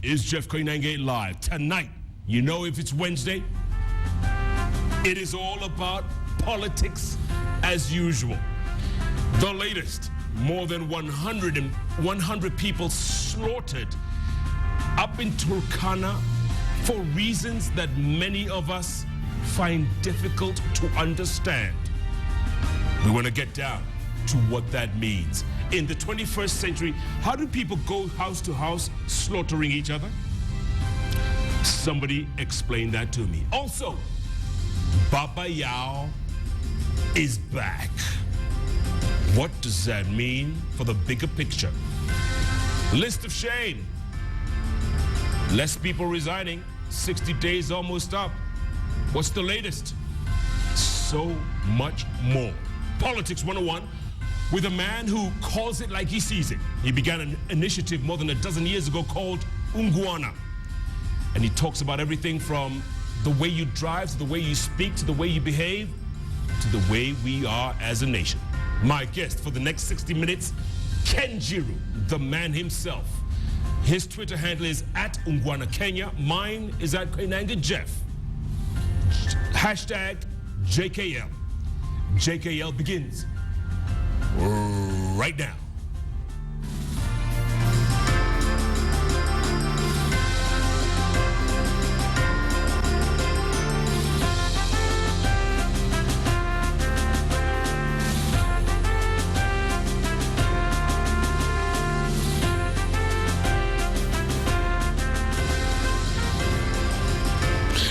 is Jeff Koinange Live. Tonight, you know if it's Wednesday, it is all about politics as usual. The latest, more than 100 people slaughtered up in Turkana for reasons that many of us find difficult to understand. We want to get down to what that means. In the 21st century, how do people go house to house slaughtering each other? Somebody explain that to me. Also, Baba Yao is back. What does that mean for the bigger picture? List of shame. Less people resigning. 60 days almost up. What's the latest? So much more. Politics 101 with a man who calls it like he sees it. He began an initiative more than a dozen years ago called Uungwana. And he talks about everything from the way you drive, to the way you speak, to the way you behave, to the way we are as a nation. My guest for the next 60 minutes, Njiru, the man himself. His Twitter handle is @Uungwana Kenya. Mine is @Koinange Jeff. Hashtag JKL. JKL begins right now.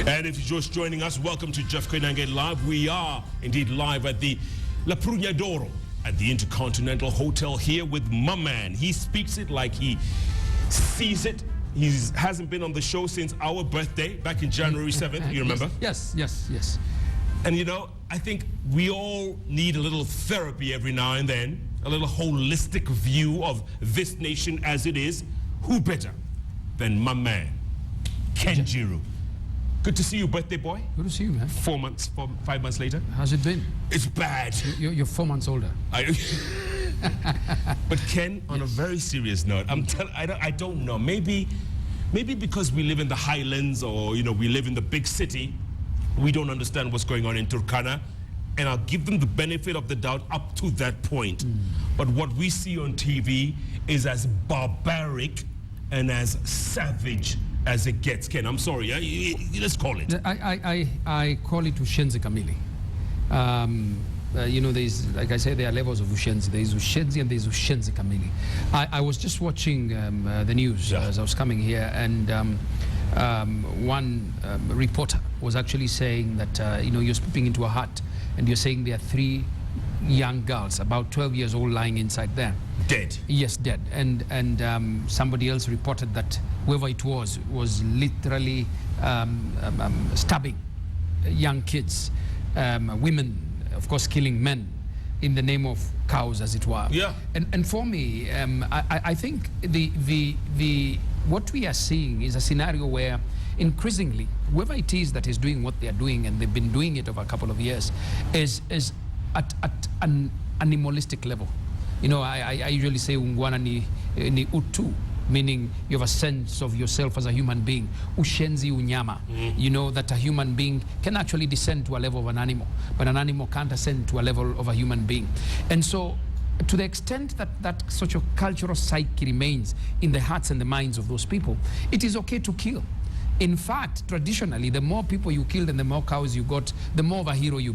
And if you're just joining us, welcome to Jeff Koinange Live. We are indeed live at the La Prugnadoro at the Intercontinental Hotel here with my man. He speaks it like he sees it. He hasn't been on the show since our birthday back in January 7th, you remember? Yes. And you know, I think we all need a little therapy every now and then, a little holistic view of this nation as it is. Who better than my man, Njiru? Good to see you, birthday boy. Good to see you, man. 5 months later. How's it been? It's bad. You're 4 months older. But Ken, on a very serious note, I don't know. Maybe because we live in the highlands, or we live in the big city, we don't understand what's going on in Turkana. And I'll give them the benefit of the doubt up to that point. But what we see on TV is as barbaric and as savage as it gets. Ken, I'm sorry, let's call it. I call it ushenzi kamili. There's, like I said, there are levels of ushenzi. There's ushenzi and there's ushenzi kamili. I was just watching the news as I was coming here, and one reporter was actually saying that, you're stepping into a hut and you're saying there are 3 young girls, about 12 years old, lying inside there. Dead? Yes, dead. And somebody else reported that whoever it was literally stabbing young kids, women, of course, killing men in the name of cows, as it were. Yeah. And for me, I think what we are seeing is a scenario where increasingly, whoever it is that is doing what they are doing, and they've been doing it over a couple of years, is at an animalistic level. I usually say Uungwana ni utu, meaning you have a sense of yourself as a human being. Ushenzi unyama. That a human being can actually descend to a level of an animal, but an animal can't ascend to a level of a human being. And so, to the extent that such a cultural psyche remains in the hearts and the minds of those people, it is okay to kill. In fact, traditionally, the more people you killed and the more cows you got, the more of a hero you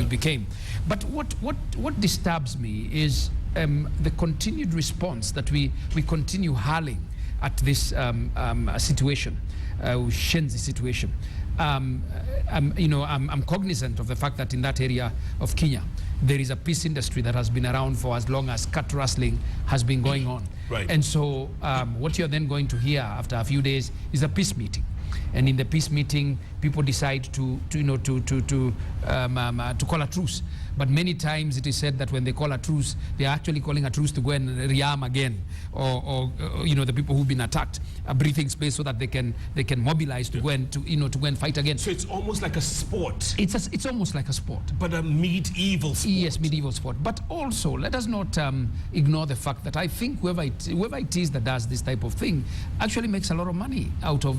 became. But what disturbs me is the continued response that we continue hurling at this situation, Shenzi situation. I'm cognizant of the fact that in that area of Kenya, there is a peace industry that has been around for as long as cat rustling has been going on. Right. And so what you're then going to hear after a few days is a peace meeting. And in the peace meeting, people decide to call a truce. But many times it is said that when they call a truce, they are actually calling a truce to go and rearm again, or the people who've been attacked, a breathing space so that they can mobilize to go and to go and fight again. So it's almost like a sport. It's almost like a sport. But a medieval sport. Yes, medieval sport. But also, let us not ignore the fact that I think whoever it is that does this type of thing actually makes a lot of money out of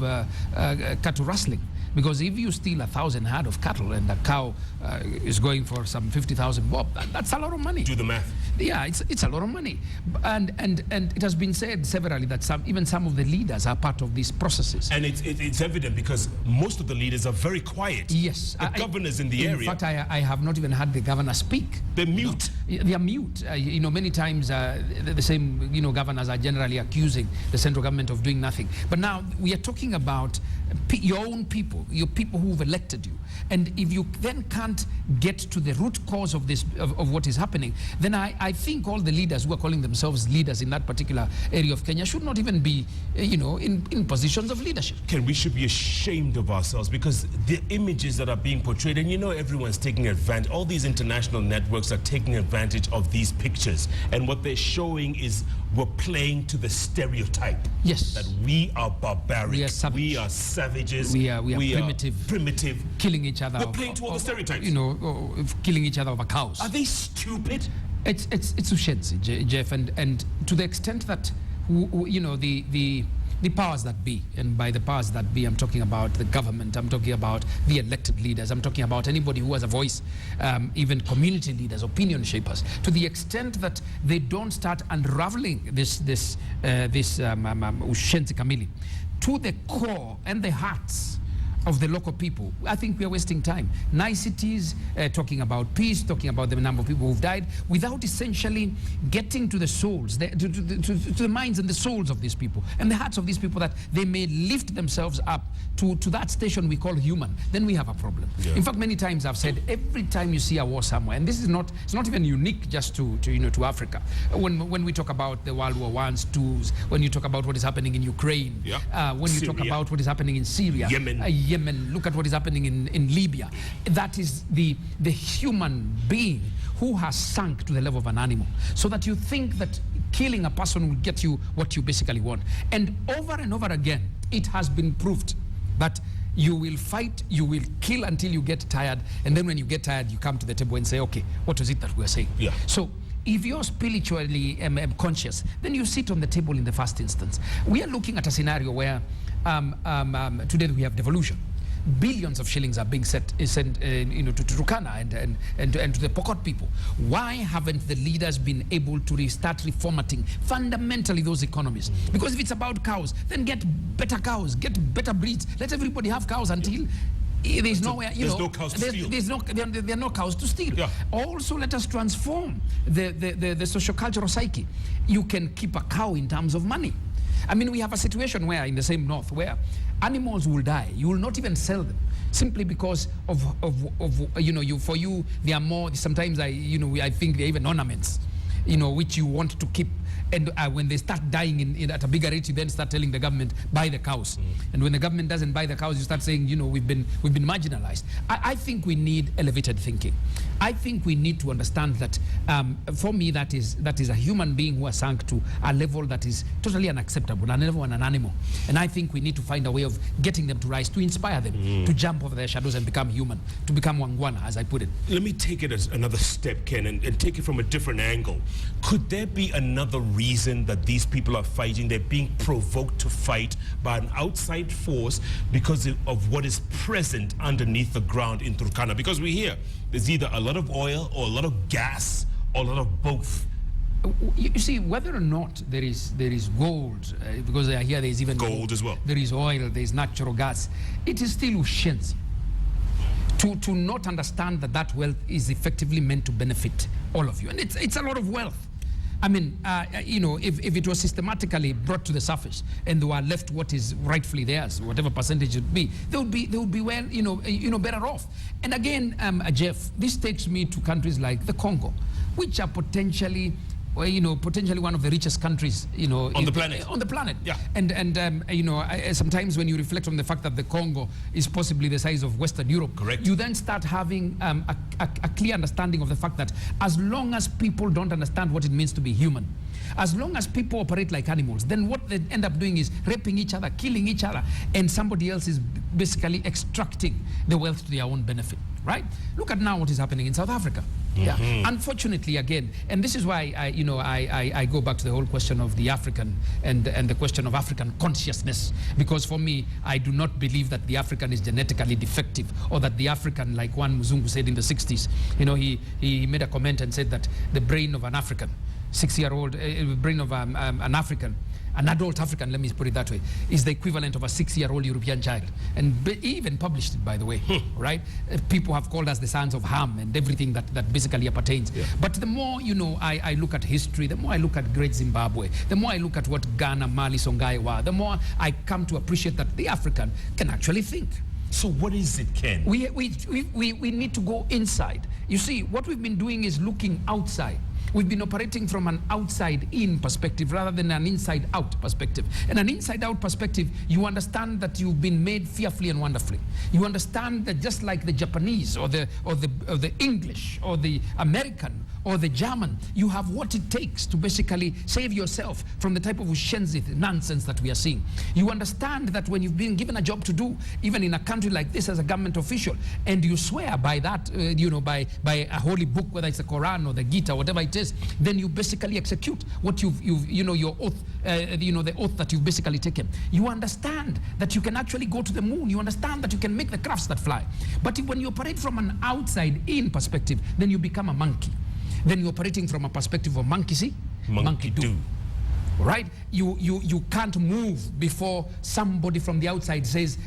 cattle rustling. Because if you steal 1,000 head of cattle and a cow is going for some 50,000 bob, that's a lot of money. Do the math. Yeah, it's a lot of money. And it has been said severally that even some of the leaders are part of these processes. And it's evident because most of the leaders are very quiet. Yes. The governors in the area. In fact, I have not even had the governor speak. They're mute. No, they are mute. Many times the same governors are generally accusing the central government of doing nothing. But now we are talking about your own people, your people who've elected you. And if you then can't get to the root cause of this, of what is happening, then I think all the leaders who are calling themselves leaders in that particular area of Kenya should not even be, in positions of leadership. We should be ashamed of ourselves because the images that are being portrayed, and everyone's taking advantage, all these international networks are taking advantage of these pictures. And what they're showing is we're playing to the stereotype. Yes. That we are barbaric. We are savage. We are savages. We are primitive. Killing each other. We're playing to all the stereotypes. Killing each other over cows. Are they stupid? It's ushenzi, Jeff, and to the extent that the powers that be, and by the powers that be, I'm talking about the government, I'm talking about the elected leaders, I'm talking about anybody who has a voice, even community leaders, opinion shapers, to the extent that they don't start unraveling this ushenzi kamili to the core and the hearts of the local people. I think we are wasting time. Niceties, talking about peace, talking about the number of people who've died, without essentially getting to the souls, to the minds and the souls of these people, and the hearts of these people, that they may lift themselves up to that station we call human. Then we have a problem. Yeah. In fact, many times I've said, every time you see a war somewhere, and this is it's not even unique just to Africa. When we talk about the World War I's, II's, when you talk about what is happening in Ukraine, yeah. When you talk about what is happening in Syria, Yemen, look at what is happening in Libya. That is the human being who has sunk to the level of an animal, so that you think that killing a person will get you what you basically want. And over again, it has been proved that you will fight, you will kill until you get tired, and then when you get tired, you come to the table and say, okay, what was it that we were saying? Yeah. So if you're spiritually conscious, then you sit on the table in the first instance. We are looking at a scenario where today we have devolution. Billions of shillings are being sent to Turkana and to the Pokot people. Why haven't the leaders been able to restart reformatting fundamentally those economies? Because if it's about cows, then get better cows, get better breeds. Let everybody have cows until there's nowhere, there's no cows to steal. There are no cows to steal. Yeah. Also, let us transform the socio-cultural psyche. You can keep a cow in terms of money. I mean, we have a situation where in the same north where animals will die. You will not even sell them simply because of for you they are more, sometimes I think they're even ornaments, which you want to keep. And when they start dying at a bigger rate, you then start telling the government, buy the cows. And when the government doesn't buy the cows, you start saying, we've been marginalized. I think we need elevated thinking. I think we need to understand that, for me, that is a human being who has sunk to a level that is totally unacceptable, an animal. And I think we need to find a way of getting them to rise, to inspire them, to jump over their shadows and become human, to become Uungwana, as I put it. Let me take it as another step, Ken, and take it from a different angle. Could there be another reason that these people are fighting? They're being provoked to fight by an outside force because of what is present underneath the ground in Turkana. Because we hear there's either a lot of oil or a lot of gas or a lot of both. You see, whether or not there is gold, because I hear there is even gold as well. There is oil, there is natural gas. It is still ushenzi to not understand that wealth is effectively meant to benefit all of you, and it's a lot of wealth. I mean, if it was systematically brought to the surface and they were left what is rightfully theirs, whatever percentage it would be, they would be well, better off. And again, Jeff, this takes me to countries like the Congo, which are potentially well, you know, potentially one of the richest countries, you know, on the planet. On the planet. Yeah. And you know, sometimes when you reflect on the fact that the Congo is possibly the size of Western Europe, correct, you then start having a clear understanding of the fact that as long as people don't understand what it means to be human, as long as people operate like animals, then what they end up doing is raping each other, killing each other, and somebody else is basically extracting the wealth to their own benefit, right? Look at now what is happening in South Africa. Yeah. Unfortunately, again, and this is why I go back to the whole question of the African and the question of African consciousness, because for me, I do not believe that the African is genetically defective, or that the African, like one Mzungu said in the 60s, you know, he made a comment and said that the brain of an African, 6-year-old brain of an African, an adult African, let me put it that way, is the equivalent of a 6-year-old European child. And he even published it, by the way, right? People have called us the sons of Ham and everything that basically appertains. Yeah. But the more, you know, I look at history, the more I look at great Zimbabwe, the more I look at what Ghana, Mali, Songhai were, the more I come to appreciate that the African can actually think. So what is it, Ken? We need to go inside. You see, what we've been doing is looking outside. We've been operating from an outside-in perspective rather than an inside-out perspective. And an inside-out perspective, you understand that you've been made fearfully and wonderfully. You understand that just like the Japanese or the English or the American or the German, you have what it takes to basically save yourself from the type of ushenzi nonsense that we are seeing. You understand that when you've been given a job to do, even in a country like this as a government official, and you swear by that, you know, by a holy book, whether it's the Quran or the Gita, whatever it is, then you basically execute what you've you know, your oath, you know, the oath that you've basically taken. You understand that you can actually go to the moon. You understand that you can make the crafts that fly. But when you operate from an outside-in perspective, then you become a monkey. Then you're operating from a perspective of monkey see, monkey do. Right? You can't move before somebody from the outside says,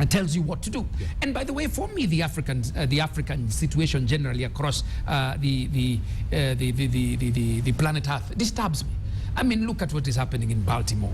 tells you what to do. Yeah. And by the way, for me, the African situation generally across the planet Earth disturbs me. I mean, look at what is happening in Baltimore.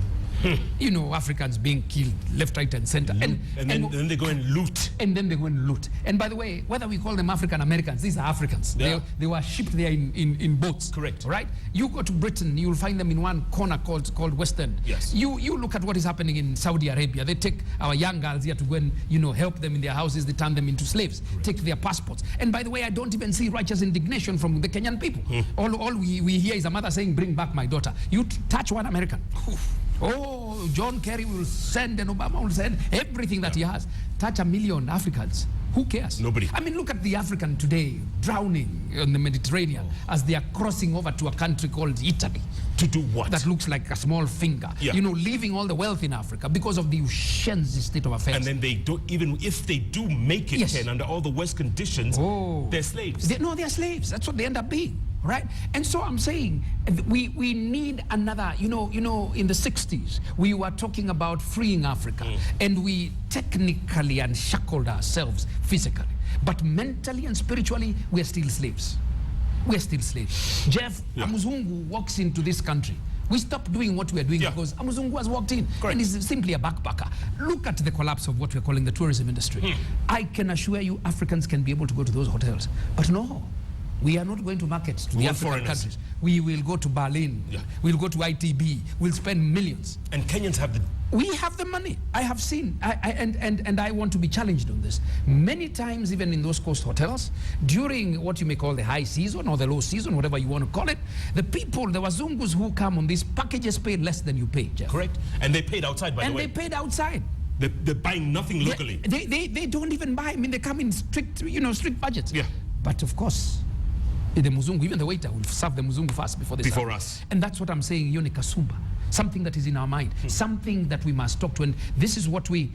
You know, Africans being killed left, right, and center. And then they go and loot. And then they go and loot. And by the way, whether we call them African Americans, these are Africans. Yeah. They were shipped there in boats. Correct. Right? You go to Britain, you'll find them in one corner called West End. Yes. You look at what is happening in Saudi Arabia. They take our young girls here to go and, you know, help them in their houses. They turn them into slaves. Correct. Take their passports. And by the way, I don't even see righteous indignation from the Kenyan people. All we hear is a mother saying, bring back my daughter. You touch one American. Oh, John Kerry will send and Obama will send everything that he has. Touch 1 million Africans. Who cares? Nobody. I mean, look at the African today drowning in the Mediterranean as they are crossing over to a country called Italy. To do what? That looks like a small finger. Yeah. You know, leaving all the wealth in Africa because of the ushenzi state of affairs. And then they don't, even if they do make it, yes, Ken, under all the West conditions, they're slaves. They're slaves. That's what they end up being. Right? And so I'm saying we need another, you know, in the 60s, we were talking about freeing Africa, and we technically unshackled ourselves physically. But mentally and spiritually, we're still slaves. We're still slaves. Jeff, a Mzungu walks into this country. We stop doing what we're doing because a Mzungu has walked in. Correct. And is simply a backpacker. Look at the collapse of what we're calling the tourism industry. I can assure you Africans can be able to go to those hotels. But no. We are not going to market to the African countries. We will go to Berlin. Yeah. We'll go to ITB. We'll spend millions. And Kenyans have the... We have the money. I have seen, and I want to be challenged on this. Many times, even in those coast hotels, during what you may call the high season or the low season, whatever you want to call it, the people, the Wazungus who come on these packages pay less than you pay, Jeff. Correct. And they paid outside, by the way. And they paid outside. They're buying nothing locally. They don't even buy. I mean, they come in strict budgets. Yeah. But of course, the Muzungu, even the waiter will serve the Muzungu first before they serve. Before us. And that's what I'm saying, Yoni Kasumba. Something that is in our mind, something that we must talk to. And this is what I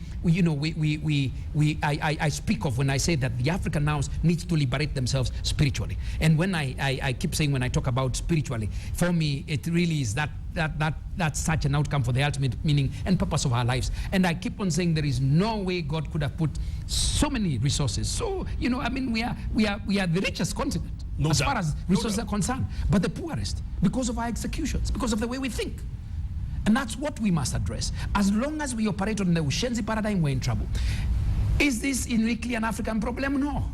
speak of when I say that the African now needs to liberate themselves spiritually. And when I keep saying, when I talk about spiritually, for me, it really is that's such an outcome for the ultimate meaning and purpose of our lives. And I keep on saying there is no way God could have put so many resources. So, I mean, we are the richest continent as far as resources are concerned, but the poorest because of our executions, because of the way we think. And that's what we must address. As long as we operate on the Ushenzi paradigm, we're in trouble. Is this uniquely an African problem? No.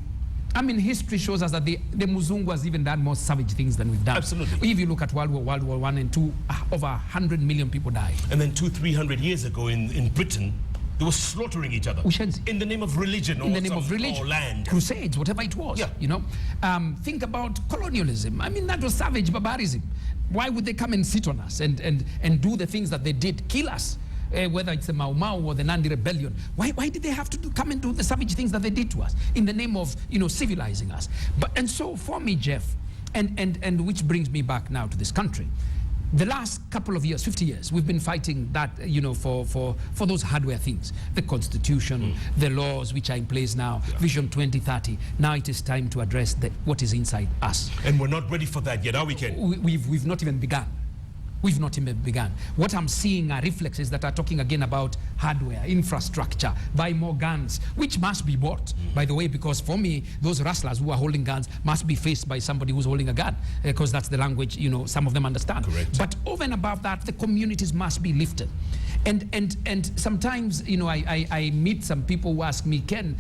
I mean, history shows us that the Muzungu has even done more savage things than we've done. Absolutely. If you look at World War I and II, over 100 million people died. And then 200-300 years ago in Britain, they were slaughtering each other. In the name of religion or land. Crusades, whatever it was. Yeah. You know, think about colonialism. I mean, that was savage barbarism. Why would they come and sit on us and do the things that they did, kill us? Whether it's the Mau Mau or the Nandi Rebellion, why did they have to come and do the savage things that they did to us in the name of, you know, civilizing us? And so for me, Jeff, and which brings me back now to this country, the last couple of years, 50 years, we've been fighting that, you know, for those hardware things, the Constitution, the laws which are in place now, Vision 2030. Now it is time to address what is inside us. And we're not ready for that yet, are we, Ken? We've not even begun. We've not even begun. What I'm seeing are reflexes that are talking again about hardware, infrastructure, buy more guns, which must be bought, by the way, because for me, those rustlers who are holding guns must be faced by somebody who's holding a gun, because that's the language, you know, some of them understand. Correct. But over and above that, the communities must be lifted. And sometimes, you know, I meet some people who ask me, Ken,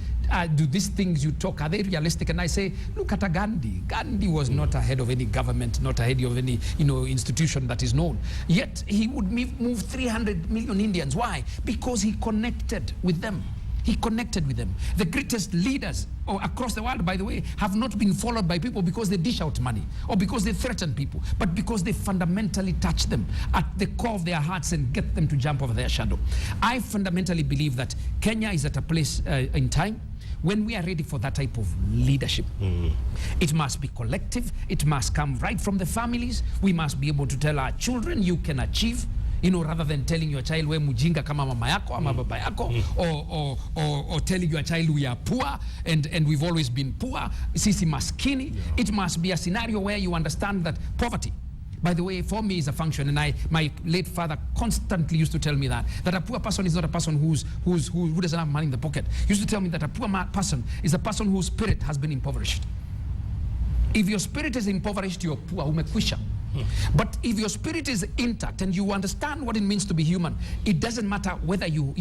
do these things you talk, are they realistic? And I say, look at a Gandhi. Gandhi was not a head of any government, not a head of any, you know, institution that is known. Yet he would move 300 million Indians. Why? Because he connected with them. He connected with them. The greatest leaders across the world, by the way, have not been followed by people because they dish out money or because they threaten people, but because they fundamentally touch them at the core of their hearts and get them to jump over their shadow. I fundamentally believe that Kenya is at a place in time when we are ready for that type of leadership. It must be collective. It must come right from the families. We must be able to tell our children, you can achieve, you know, rather than telling your child, we mujinga kama mama yako ama baba yako, or telling your child we are poor and we've always been poor, sisi maskini. It must be a scenario where you understand that poverty, by the way, for me is a function, and my late father constantly used to tell me that a poor person is not a person who doesn't have money in the pocket. He used to tell me that a poor person is a person whose spirit has been impoverished. If your spirit is impoverished, you're poor, umekwisha. But if your spirit is intact and you understand what it means to be human, it doesn't matter whether you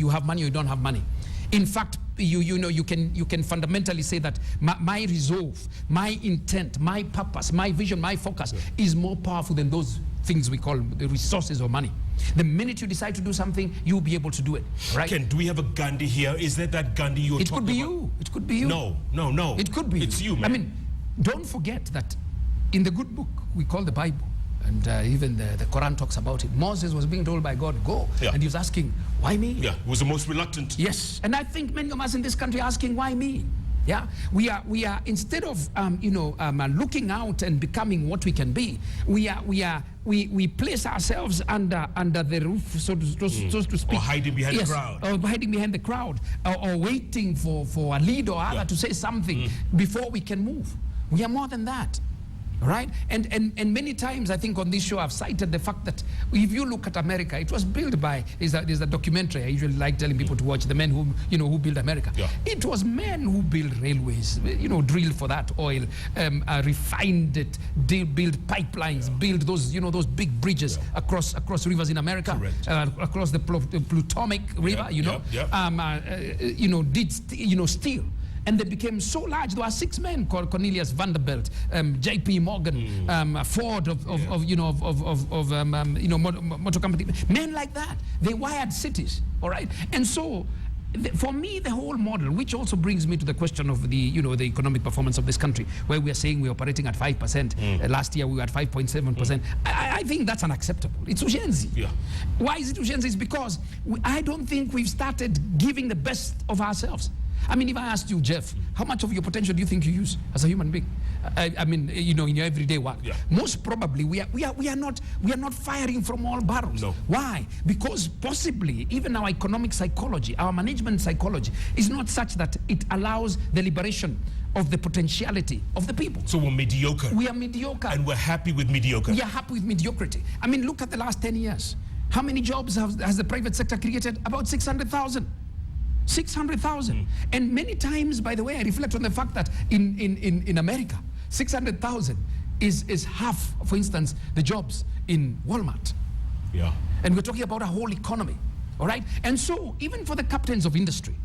have money or you don't have money. In fact, you can fundamentally say that my resolve, my intent, my purpose, my vision, my focus is more powerful than those things we call the resources or money. The minute you decide to do something, you'll be able to do it, right? Ken, do we have a Gandhi here? Is that Gandhi you're talking about? It could be you. It could be you. No. It could be. It's you, man. I mean, don't forget that in the good book we call the Bible, and even the Quran talks about it. Moses was being told by God, go, and he was asking, why me? Yeah, he was the most reluctant. Yes, and I think many of us in this country are asking, why me? Yeah, we are instead of looking out and becoming what we can be, we place ourselves under the roof, so to speak, or hiding behind the crowd, or hiding behind the crowd, or waiting for a leader or other to say something before we can move. We are more than that. Right? And many times I think on this show I've cited the fact that if you look at America, it was built by, there's a documentary I usually like telling people to watch, the men who built America. It was men who built railways, drilled for that oil, refined it, built pipelines, built those big bridges across rivers in America, across the Potomac River, did steel. And they became so large. There were 6 men called Cornelius Vanderbilt, J.P. Morgan, Ford motor company. Men like that. They wired cities, all right? And so, for me, the whole model, which also brings me to the question of the economic performance of this country, where we are saying we're operating at 5%. Last year we were at 5.7%. I think that's unacceptable. It's ushenzi. Yeah. Why is it ushenzi? It's because I don't think we've started giving the best of ourselves. I mean, if I asked you, Jeff, how much of your potential do you think you use as a human being? I mean, in your everyday work. Yeah. Most probably, we are not firing from all barrels. No. Why? Because possibly even our economic psychology, our management psychology, is not such that it allows the liberation of the potentiality of the people. So we're mediocre. We are mediocre. And we're happy with mediocre. We are happy with mediocrity. I mean, look at the last 10 years. How many jobs has the private sector created? About 600,000. 600,000. And many times, by the way, I reflect on the fact that in America, 600,000 is half, for instance, the jobs in Walmart. Yeah. And we're talking about a whole economy, all right? And so, even for the captains of industry,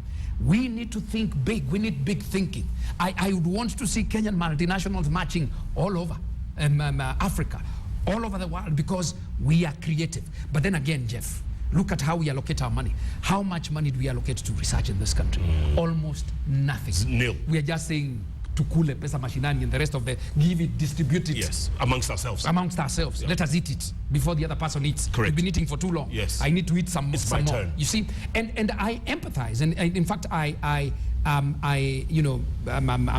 We need to think big. We need big thinking. I would want to see Kenyan multinationals marching all over Africa, all over the world, because we are creative. But then again, Jeff, look at how we allocate our money. How much money do we allocate to research in this country? Almost nothing. Nil. We are just saying tukule pesa mashinani and the rest of the give it, distribute it. Yes, amongst ourselves. Amongst ourselves. Let us eat it before the other person eats. Correct. We've been eating for too long. Yes. I need to eat some my more. turn. You see, and I empathize, and in fact I'm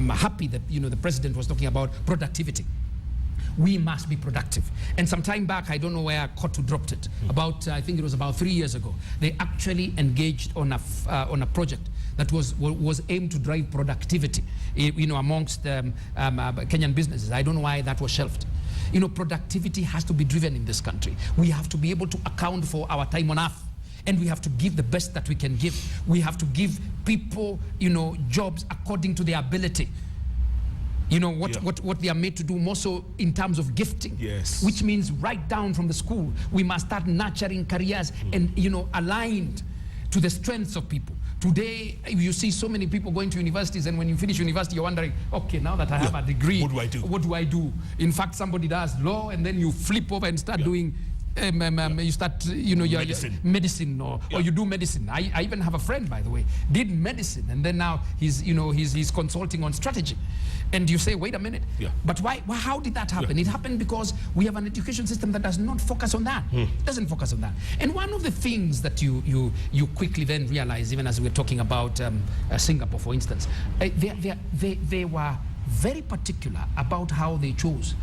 happy that the president was talking about productivity. We must be productive. And some time back, I don't know where Kotu dropped it. About I think it was about 3 years ago. They actually engaged on a project that was aimed to drive productivity, amongst Kenyan businesses. I don't know why that was shelved. Productivity has to be driven in this country. We have to be able to account for our time on earth. And we have to give the best that we can give. We have to give people, jobs according to their ability. What they are made to do, more so in terms of gifting. Yes. Which means right down from the school, we must start nurturing careers and, aligned to the strengths of people. Today, you see so many people going to universities, and when you finish university, you're wondering, okay, now that I have a degree, what do I do? What do I do? In fact, somebody does law, and then you flip over and start doing you start, medicine, or you do medicine. I even have a friend, by the way, did medicine, and then now he's consulting on strategy. And you say, wait a minute, but why? How did that happen? It happened because we have an education system that does not focus on that. Doesn't focus on that. And one of the things that you quickly then realize, even as we're talking about Singapore, for instance, they were very particular about how they chose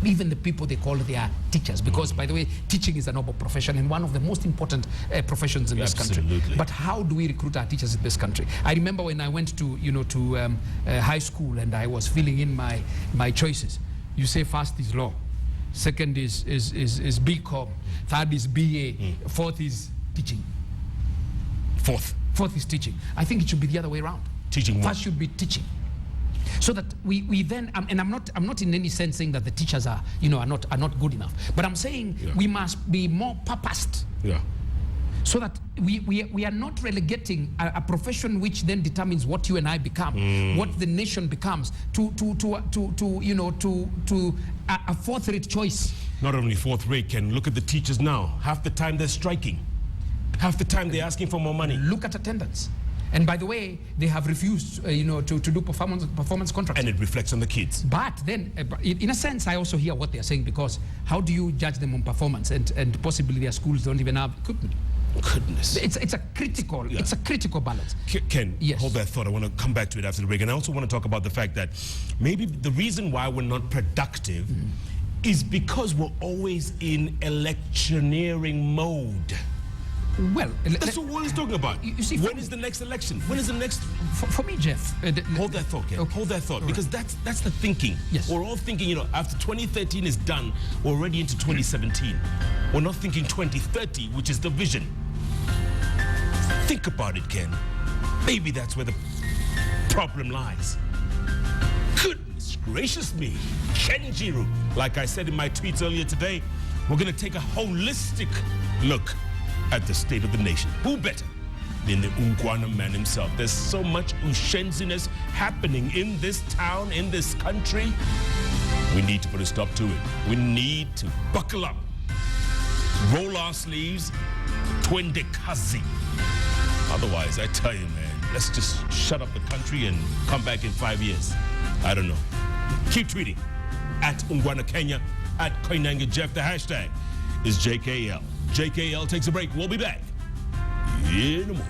even the people they call their teachers, because by the way, teaching is a noble profession and one of the most important professions in this country. But how do we recruit our teachers in this country? I remember when I went to high school and I was filling in my choices. You say first is law, second is BCom, third is BA, fourth is teaching. Fourth is teaching. I think it should be the other way around. Teaching first should be teaching. So that we then, and I'm not in any sense saying that the teachers are not good enough, but I'm saying we must be more purposed. So that we are not relegating a profession which then determines what you and I become, what the nation becomes, to a fourth-rate choice. Not only fourth-rate, Ken, look at the teachers now. Half the time they're striking. Half the time they're asking for more money. Look at attendance. And by the way, they have refused, to do performance contracts. And it reflects on the kids. But then, in a sense, I also hear what they are saying, because how do you judge them on performance, and possibly their schools don't even have equipment? Goodness. It's a critical balance. Ken, hold that thought. I want to come back to it after the break. And I also want to talk about the fact that maybe the reason why we're not productive is because we're always in electioneering mode. Well, that's what one is talking about. You see, when is the next election? When is the next? For me, Jeff. Hold that thought, Ken. Okay. Hold that thought, because that's the thinking. Yes. We're all thinking, after 2013 is done, we're already into 2017. We're not thinking 2030, which is the vision. Think about it, Ken. Maybe that's where the problem lies. Goodness gracious me, Ken Njiru. Like I said in my tweets earlier today, we're going to take a holistic look at the state of the nation. Who better than the Uungwana man himself? There's so much ushenziness happening in this town, in this country. We need to put a stop to it. We need to buckle up, roll our sleeves, twende kazi. Otherwise, I tell you, man, let's just shut up the country and come back in 5 years. I don't know. Keep tweeting at Uungwana Kenya, at Koinange Jeff. The hashtag is JKL. JKL takes a break. We'll be back in a moment.